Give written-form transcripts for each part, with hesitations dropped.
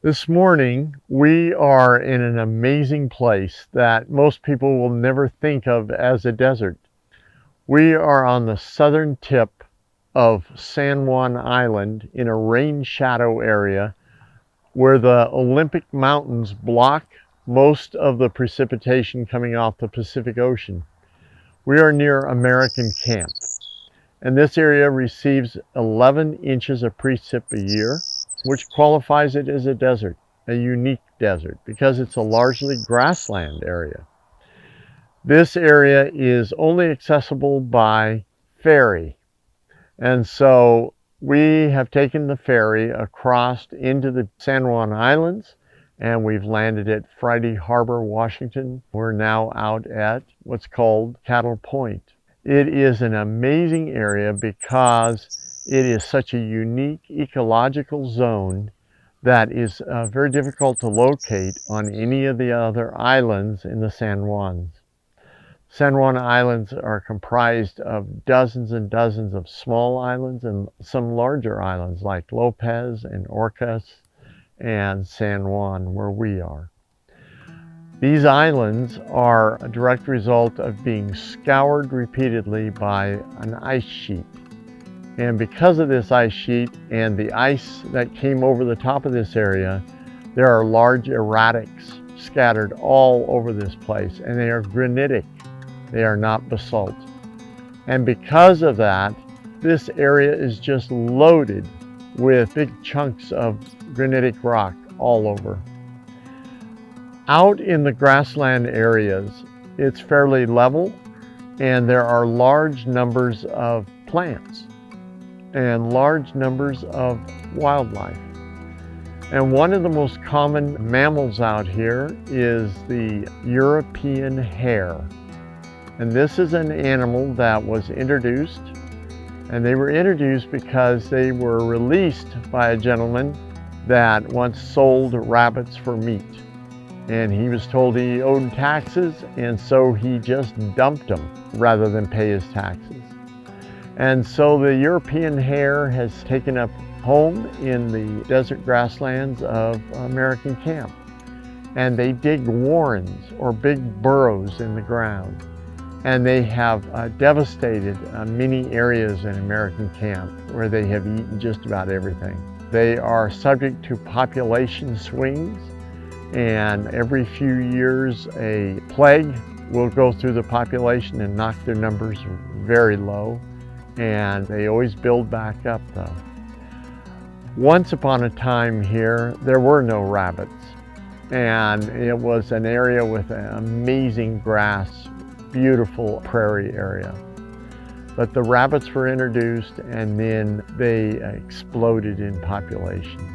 This morning, we are in an amazing place that most people will never think of as a desert. We are on the southern tip of San Juan Island in a rain shadow area where the Olympic Mountains block most of the precipitation coming off the Pacific Ocean. We are near American Camp, and this area receives 11 inches of precip a year, which qualifies it as a desert, a unique desert, because it's a largely grassland area. This area is only accessible by ferry, and so we have taken the ferry across into the San Juan Islands, and we've landed at Friday Harbor, Washington. We're now out at what's called Cattle Point. It is an amazing area because it is such a unique ecological zone that is very difficult to locate on any of the other islands in the San Juans. San Juan Islands are comprised of dozens and dozens of small islands and some larger islands like Lopez and Orcas and San Juan, where we are. These islands are a direct result of being scoured repeatedly by an ice sheet. And because of this ice sheet and the ice that came over the top of this area, there are large erratics scattered all over this place, and they are granitic. They are not basalt. And because of that, this area is just loaded with big chunks of granitic rock all over. Out in the grassland areas, it's fairly level, and there are large numbers of plants and large numbers of wildlife. And one of the most common mammals out here is the European hare. And this is an animal that was introduced, and they were introduced because they were released by a gentleman that once sold rabbits for meat. And he was told he owed taxes, and so he just dumped them rather than pay his taxes. And so the European hare has taken up home in the desert grasslands of American Camp. And they dig warrens or big burrows in the ground. And they have devastated many areas in American Camp where they have eaten just about everything. They are subject to population swings, and every few years a plague will go through the population and knock their numbers very low, and they always build back up though. Once upon a time here, there were no rabbits, and it was an area with amazing grass, beautiful prairie area. But the rabbits were introduced, and then they exploded in population.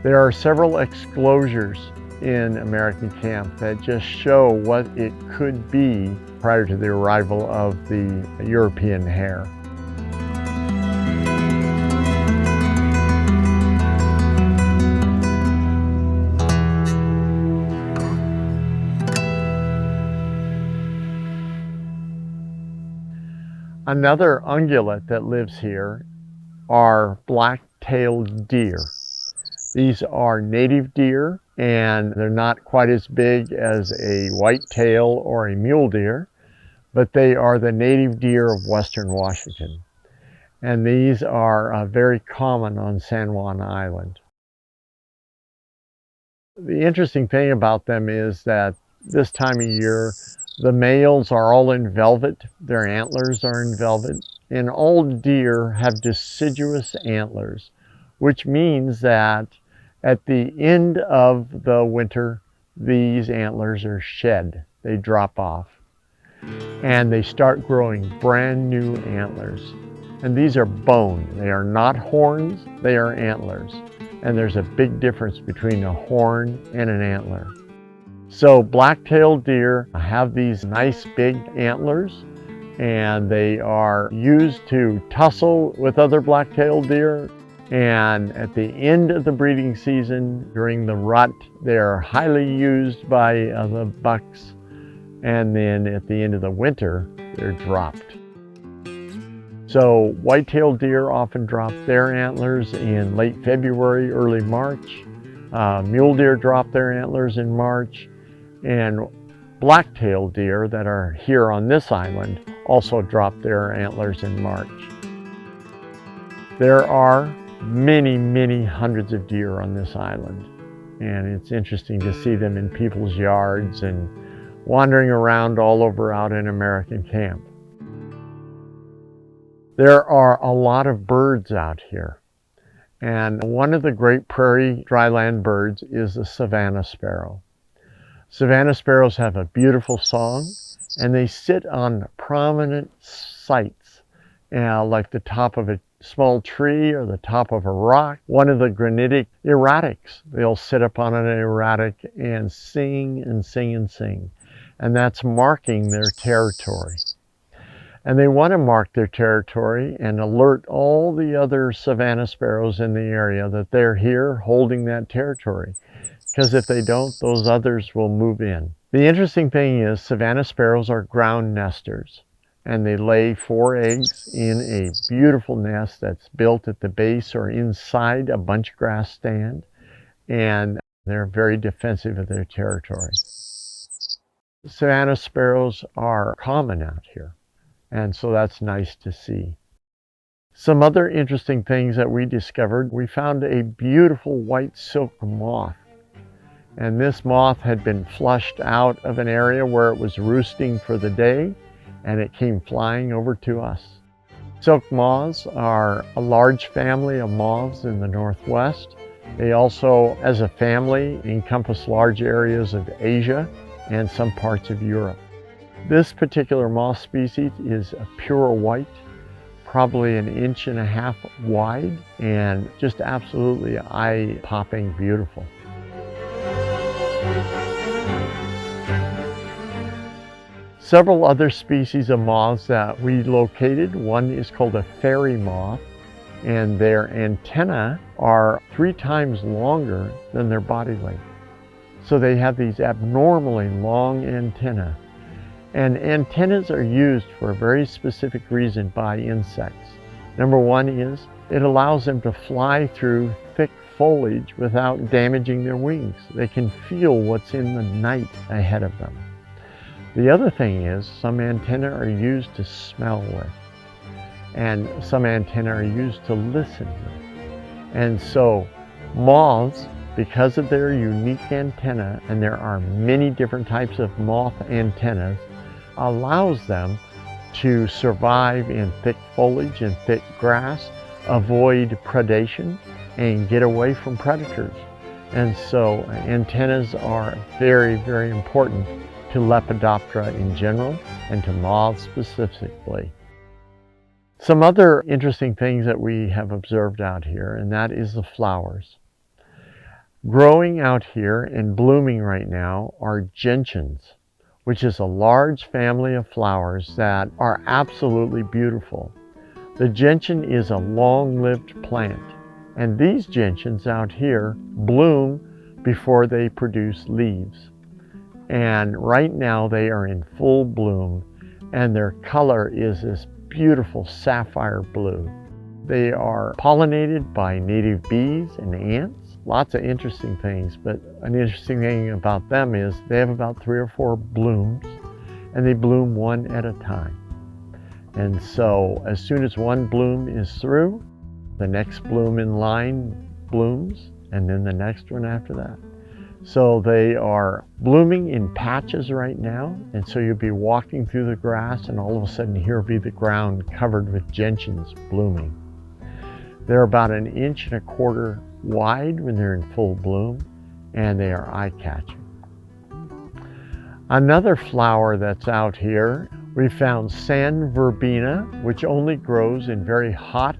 There are several exclosures in American Camp that just show what it could be prior to the arrival of the European hare. Another ungulate that lives here are black-tailed deer. These are native deer, and they're not quite as big as a whitetail or a mule deer, but they are the native deer of western Washington. And these are very common on San Juan Island. The interesting thing about them is that this time of year, the males are all in velvet, their antlers are in velvet, and all deer have deciduous antlers, which means that at the end of the winter, these antlers are shed. They drop off, and they start growing brand new antlers. And these are bone. They are not horns, they are antlers. And there's a big difference between a horn and an antler. So black-tailed deer have these nice big antlers, and they are used to tussle with other black-tailed deer. And at the end of the breeding season, during the rut, they are highly used by the bucks. And then at the end of the winter, they're dropped. So white-tailed deer often drop their antlers in late February, early March. Mule deer drop their antlers in March, and black-tailed deer that are here on this island also drop their antlers in March. There are many, many hundreds of deer on this island, and it's interesting to see them in people's yards and wandering around all over out in American camp. There are a lot of birds out here, and one of the great prairie dryland birds is the Savannah sparrow. Savannah sparrows have a beautiful song, and they sit on prominent sites, like the top of a small tree or the top of a rock. One of the granitic erratics, they'll sit up on an erratic and sing and sing and sing, and that's marking their territory. And they want to mark their territory and alert all the other Savannah sparrows in the area that they're here holding that territory. Because if they don't, those others will move in. The interesting thing is Savannah sparrows are ground nesters, and they lay 4 eggs in a beautiful nest that's built at the base or inside a bunch grass stand, and they're very defensive of their territory. Savannah sparrows are common out here, and so that's nice to see. Some other interesting things that we discovered, we found a beautiful white silk moth. And this moth had been flushed out of an area where it was roosting for the day, and it came flying over to us. Silk moths are a large family of moths in the Northwest. They also, as a family, encompass large areas of Asia and some parts of Europe. This particular moth species is a pure white, probably 1.5 inches wide, and just absolutely eye-popping beautiful. Several other species of moths that we located. One is called a fairy moth, and their antennae are 3 times longer than their body length. So they have these abnormally long antennae. And antennas are used for a very specific reason by insects. Number one is it allows them to fly through thick foliage without damaging their wings. They can feel what's in the night ahead of them. The other thing is some antennae are used to smell with, and some antennae are used to listen with. And so moths, because of their unique antennae, and there are many different types of moth antennas, allows them to survive in thick foliage and thick grass, avoid predation, and get away from predators. And so antennas are very, very important to Lepidoptera in general and to moths specifically. Some other interesting things that we have observed out here, and that is the flowers. Growing out here and blooming right now are gentians, which is a large family of flowers that are absolutely beautiful. The gentian is a long-lived plant, and these gentians out here bloom before they produce leaves. And right now they are in full bloom, and their color is this beautiful sapphire blue. They are pollinated by native bees and ants. Lots of interesting things, but an interesting thing about them is they have about 3 or 4 blooms, and they bloom one at a time. And so as soon as one bloom is through, the next bloom in line blooms, and then the next one after that. So they are blooming in patches right now, and so you'll be walking through the grass, and all of a sudden here will be the ground covered with gentians blooming. They're about 1.25 inches wide when they're in full bloom, and they are eye-catching. Another flower that's out here, we found sand verbena, which only grows in very hot,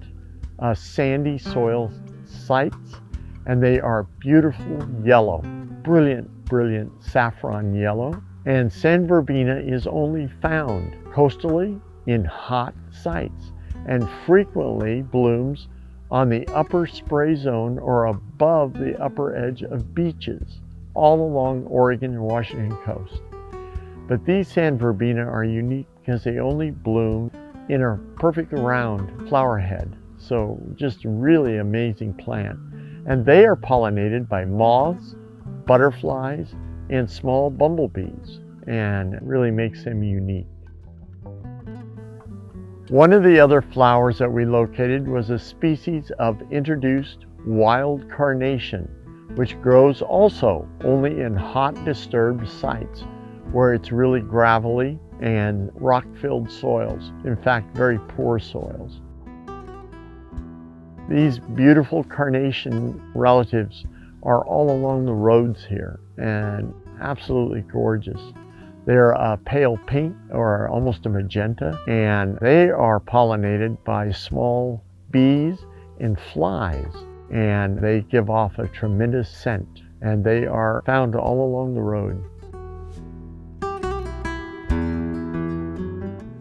sandy soil sites, and they are beautiful yellow, brilliant saffron yellow. And sand verbena is only found coastally in hot sites and frequently blooms on the upper spray zone or above the upper edge of beaches all along Oregon and Washington coast. But these sand verbena are unique because they only bloom in a perfect round flower head. So just really amazing plant. And they are pollinated by moths, butterflies, and small bumblebees, and it really makes them unique. One of the other flowers that we located was a species of introduced wild carnation, which grows also only in hot, disturbed sites where it's really gravelly and rock-filled soils, in fact, very poor soils. These beautiful carnation relatives are all along the roads here and absolutely gorgeous. They're a pale pink or almost a magenta, and they are pollinated by small bees and flies, and they give off a tremendous scent, and they are found all along the road.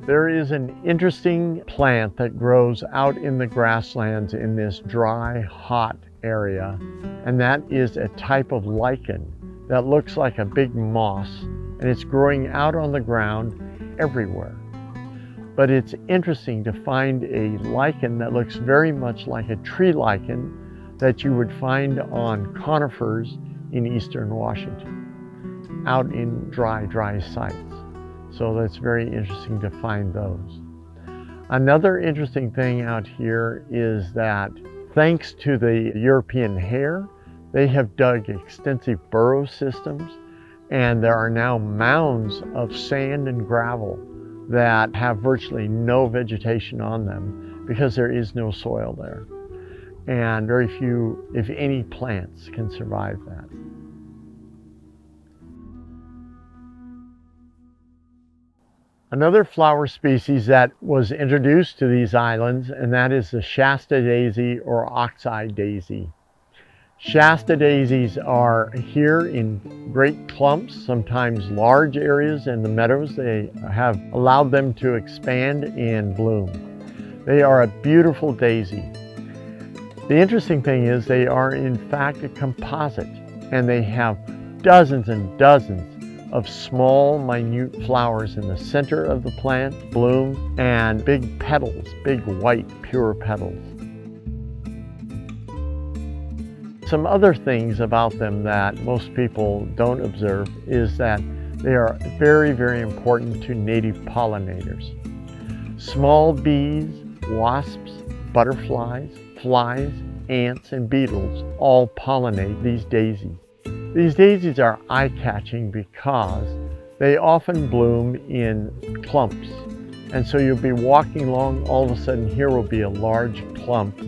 There is an interesting plant that grows out in the grasslands in this dry, hot area, and that is a type of lichen that looks like a big moss, and it's growing out on the ground everywhere. But it's interesting to find a lichen that looks very much like a tree lichen that you would find on conifers in eastern Washington, out in dry sites. So that's very interesting to find those. Another interesting thing out here is that thanks to the European hare, they have dug extensive burrow systems, and there are now mounds of sand and gravel that have virtually no vegetation on them because there is no soil there. And very few, if any, plants can survive that. Another flower species that was introduced to these islands, and that is the Shasta daisy or ox-eye daisy. Shasta daisies are here in great clumps, sometimes large areas in the meadows. They have allowed them to expand and bloom. They are a beautiful daisy. The interesting thing is they are in fact a composite, and they have dozens and dozens of small, minute flowers in the center of the plant, bloom, and big petals, big white, pure petals. Some other things about them that most people don't observe is that they are very, very important to native pollinators. Small bees, wasps, butterflies, flies, ants, and beetles all pollinate these daisies. These daisies are eye-catching because they often bloom in clumps. And so you'll be walking along, all of a sudden here will be a large clump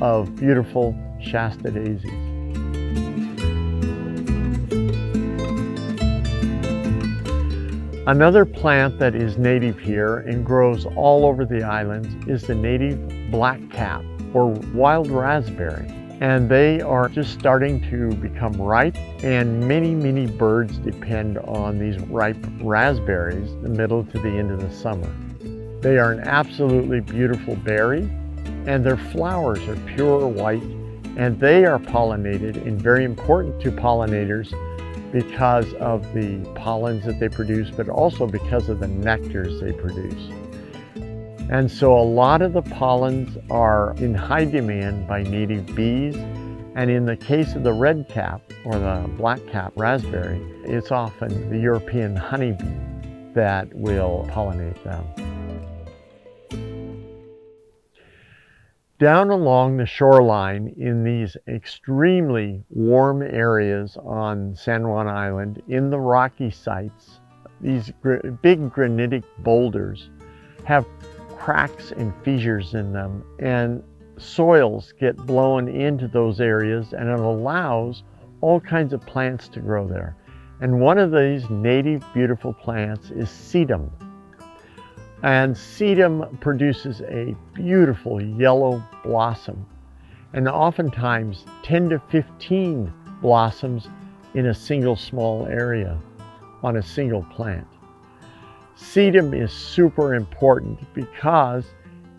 of beautiful Shasta daisies. Another plant that is native here and grows all over the islands is the native blackcap or wild raspberry. And they are just starting to become ripe, and many birds depend on these ripe raspberries the middle to the end of the summer. They are an absolutely beautiful berry, and their flowers are pure white, and they are pollinated and very important to pollinators because of the pollens that they produce, but also because of the nectars they produce. And so a lot of the pollens are in high demand by native bees. And in the case of the red cap or the black cap raspberry, it's often the European honeybee that will pollinate them. Down along the shoreline in these extremely warm areas on San Juan Island, in the rocky sites, these big granitic boulders have cracks and fissures in them, and soils get blown into those areas, and it allows all kinds of plants to grow there. And one of these native beautiful plants is sedum. And sedum produces a beautiful yellow blossom, and oftentimes 10 to 15 blossoms in a single small area on a single plant. Sedum is super important because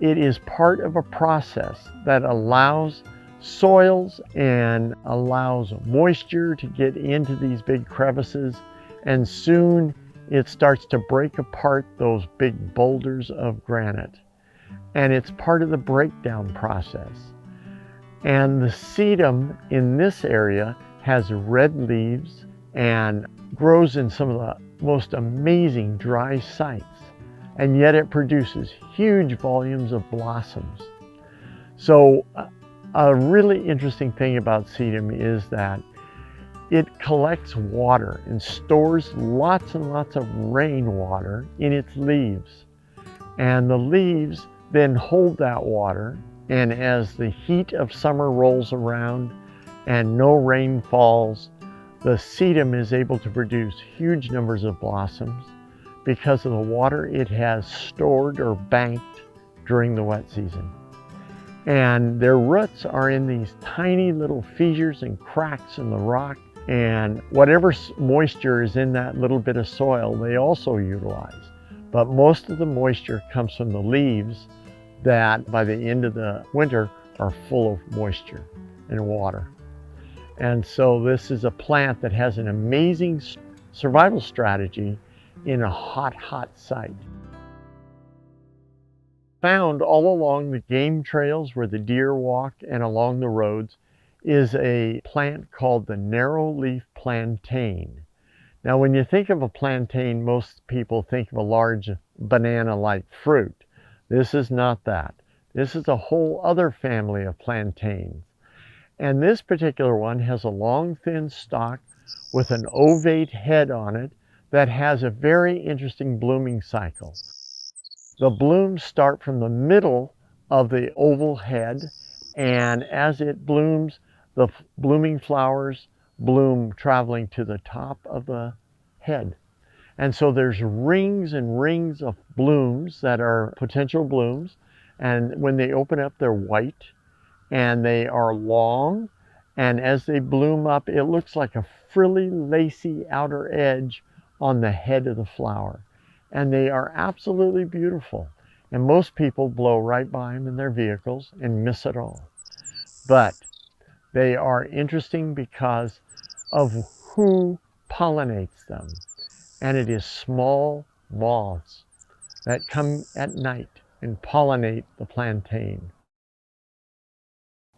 it is part of a process that allows soils and allows moisture to get into these big crevices, and soon it starts to break apart those big boulders of granite. And it's part of the breakdown process. And the sedum in this area has red leaves and grows in some of the most amazing dry sites. And yet it produces huge volumes of blossoms. So a really interesting thing about sedum is that it collects water and stores lots and lots of rainwater in its leaves. And the leaves then hold that water, and as the heat of summer rolls around and no rain falls, the sedum is able to produce huge numbers of blossoms because of the water it has stored or banked during the wet season. And their roots are in these tiny little fissures and cracks in the rock, and whatever moisture is in that little bit of soil they also utilize. But most of the moisture comes from the leaves that by the end of the winter are full of moisture and water. And so this is a plant that has an amazing survival strategy in a hot, hot site. Found all along the game trails where the deer walk and along the roads is a plant called the narrow-leaf plantain. Now, when you think of a plantain, most people think of a large banana-like fruit. This is not that. This is a whole other family of plantains. And this particular one has a long, thin stalk with an ovate head on it that has a very interesting blooming cycle. The blooms start from the middle of the oval head, and as it blooms, the blooming flowers bloom traveling to the top of the head. And so there's rings and rings of blooms that are potential blooms, and when they open up, they're white and they are long, and as they bloom up, it looks like a frilly, lacy outer edge on the head of the flower. And they are absolutely beautiful. And most people blow right by them in their vehicles and miss it all. But they are interesting because of who pollinates them. And it is small moths that come at night and pollinate the plantain.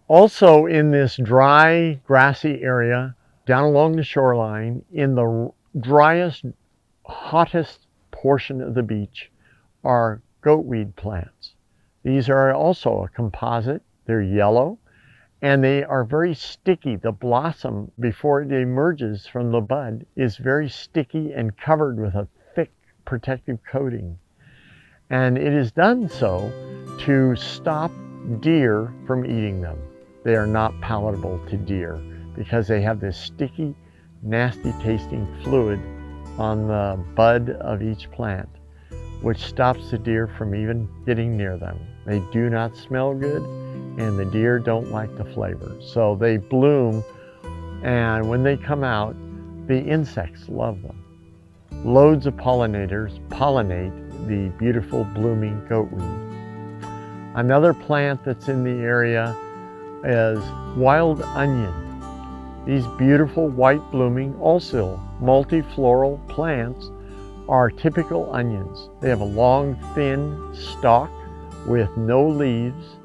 Also in this dry, grassy area down along the shoreline, in the driest, hottest portion of the beach, are goatweed plants. These are also a composite. They're yellow and they are very sticky. The blossom, before it emerges from the bud, is very sticky and covered with a thick protective coating. And it is done so to stop deer from eating them. They are not palatable to deer because they have this sticky, nasty tasting fluid on the bud of each plant, which stops the deer from even getting near them. They do not smell good, and the deer don't like the flavor. So they bloom, and when they come out, the insects love them. Loads of pollinators pollinate the beautiful blooming goatweed. Another plant that's in the area is wild onion. These beautiful white blooming, also multifloral plants are typical onions. They have a long, thin stalk with no leaves,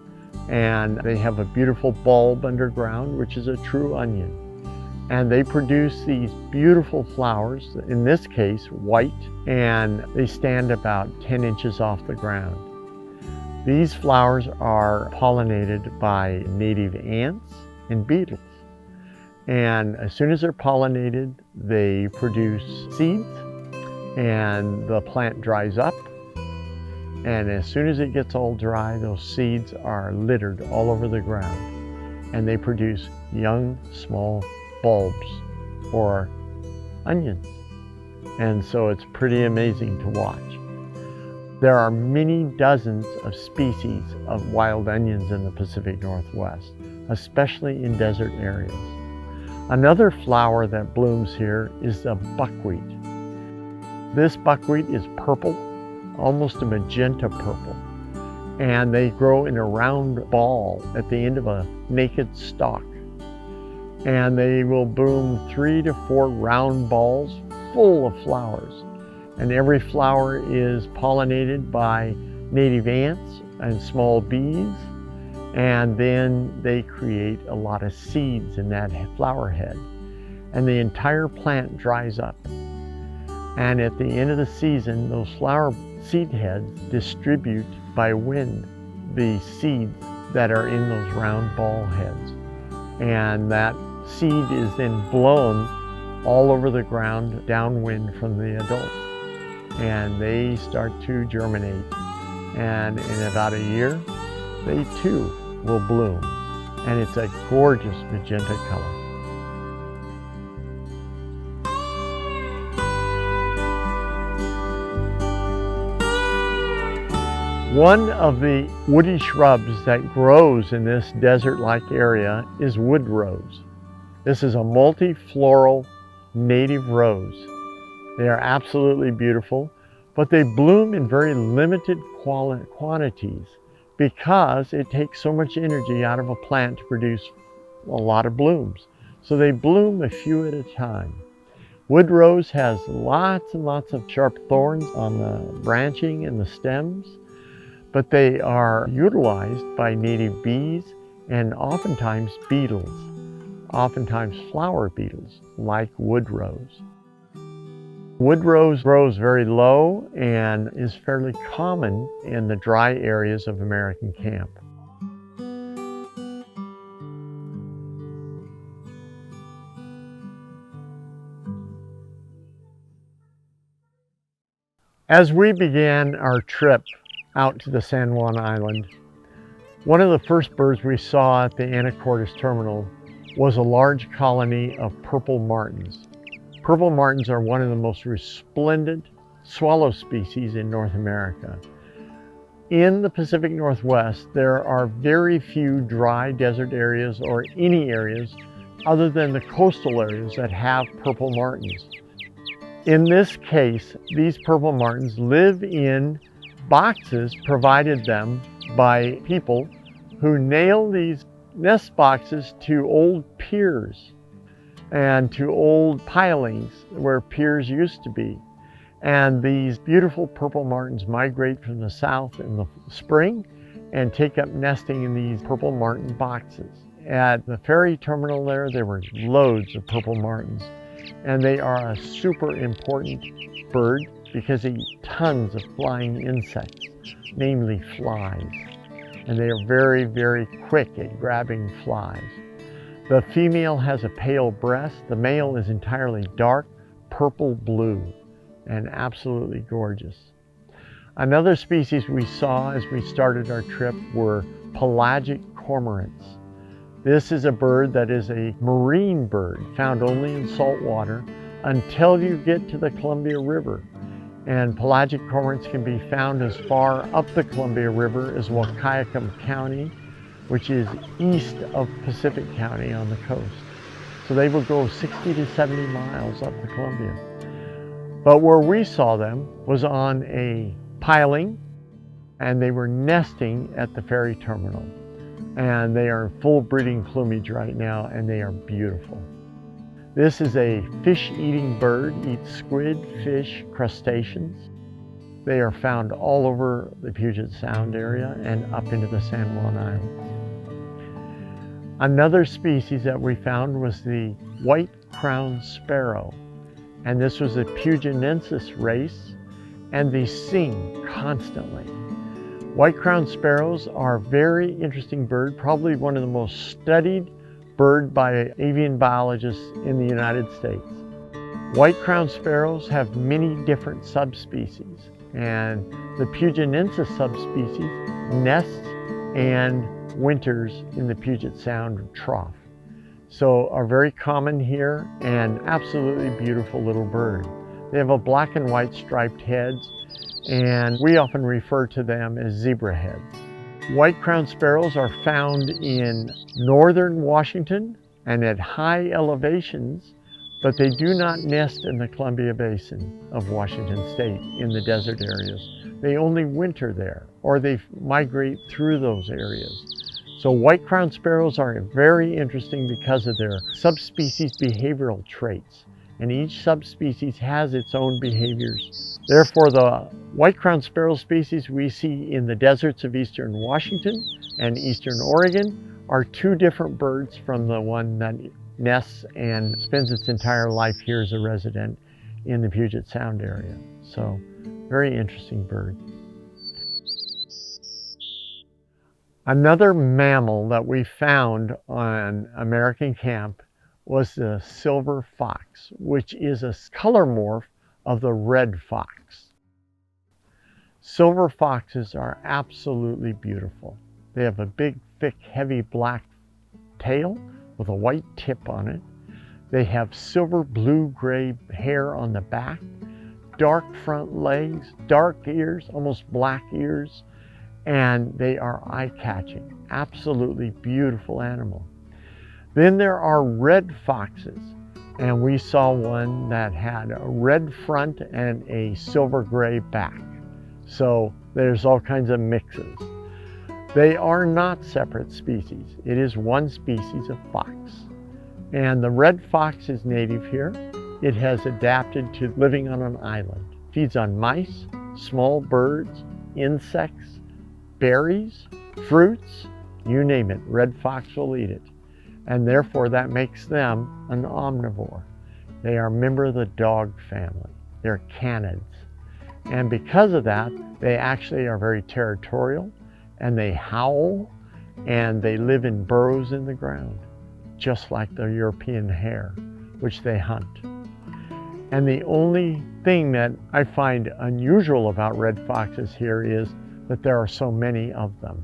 and they have a beautiful bulb underground, which is a true onion. And they produce these beautiful flowers, in this case white, and they stand about 10 inches off the ground. These flowers are pollinated by native ants and beetles. And as soon as they're pollinated, they produce seeds, and the plant dries up. And as soon as it gets all dry, those seeds are littered all over the ground, and they produce young, small bulbs or onions. And so it's pretty amazing to watch. There are many dozens of species of wild onions in the Pacific Northwest, especially in desert areas. Another flower that blooms here is the buckwheat. This buckwheat is purple, almost a magenta purple, and they grow in a round ball at the end of a naked stalk. And they will bloom 3 to 4 round balls full of flowers. And every flower is pollinated by native ants and small bees. and then they create a lot of seeds in that flower head, and the entire plant dries up. And at the end of the season, those flower seed heads distribute by wind the seeds that are in those round ball heads. And that seed is then blown all over the ground downwind from the adult. And they start to germinate. And in about a year, they too will bloom. And it's a gorgeous magenta color. One of the woody shrubs that grows in this desert-like area is wood rose. This is a multi-floral native rose. They are absolutely beautiful, but they bloom in very limited quantities because it takes so much energy out of a plant to produce a lot of blooms. So they bloom a few at a time. Wood rose has lots and lots of sharp thorns on the branching and the stems, but they are utilized by native bees and oftentimes beetles, oftentimes flower beetles like wood rose. Wood rose grows very low and is fairly common in the dry areas of American camp. As we began our trip out to the San Juan Island, one of the first birds we saw at the Anacortes terminal was a large colony of purple martins. Purple martins are one of the most resplendent swallow species in North America. In the Pacific Northwest, there are very few dry desert areas or any areas other than the coastal areas that have purple martins. In this case, these purple martins live in boxes provided them by people who nail these nest boxes to old piers and to old pilings where piers used to be. And these beautiful purple martins migrate from the south in the spring and take up nesting in these purple martin boxes. At the ferry terminal there were loads of purple martins, and they are a super important bird because they eat tons of flying insects, namely flies. And they are very, very quick at grabbing flies. The female has a pale breast. The male is entirely dark purple blue and absolutely gorgeous. Another species we saw as we started our trip were pelagic cormorants. This is a bird that is a marine bird found only in salt water until you get to the Columbia River. And pelagic cormorants can be found as far up the Columbia River as Wahkiakum County, which is east of Pacific County on the coast. So they will go 60 to 70 miles up the Columbia. But where we saw them was on a piling, and they were nesting at the ferry terminal. And they are in full breeding plumage right now, and they are beautiful. This is a fish-eating bird, eats squid, fish, crustaceans. They are found all over the Puget Sound area and up into the San Juan Islands. Another species that we found was the white-crowned sparrow. And this was a Puginensis race, and they sing constantly. White-crowned sparrows are a very interesting bird, probably one of the most studied bird by avian biologists in the United States. White-crowned sparrows have many different subspecies, and the Puginensis subspecies nests and winters in the Puget Sound trough. So are very common here and absolutely beautiful little bird. They have a black and white striped heads, and we often refer to them as zebra heads. White-crowned sparrows are found in northern Washington and at high elevations, but they do not nest in the Columbia Basin of Washington State in the desert areas. They only winter there, or they migrate through those areas. So white-crowned sparrows are very interesting because of their subspecies behavioral traits. and each subspecies has its own behaviors. Therefore, the white-crowned sparrow species we see in the deserts of eastern Washington and eastern Oregon are two different birds from the one that nests and spends its entire life here as a resident in the Puget Sound area. So, very interesting bird. Another mammal that we found on American Camp was the silver fox, which is a color morph of the red fox. Silver foxes are absolutely beautiful. They have a big, thick, heavy black tail with a white tip on it. They have silver, blue, gray hair on the back, dark front legs, dark ears, almost black ears, and they are eye-catching. Absolutely beautiful animal. Then there are red foxes, and we saw one that had a red front and a silver gray back. So there's all kinds of mixes. They are not separate species. It is one species of fox. And the red fox is native here. It has adapted to living on an island. Feeds on mice, small birds, insects, berries, fruits, you name it, red fox will eat it. And therefore that makes them an omnivore. They are a member of the dog family. They're canids. And because of that, they actually are very territorial, and they howl, and they live in burrows in the ground, just like the European hare, which they hunt. And the only thing that I find unusual about red foxes here is that there are so many of them.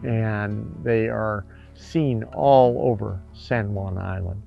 And they are seen all over San Juan Island.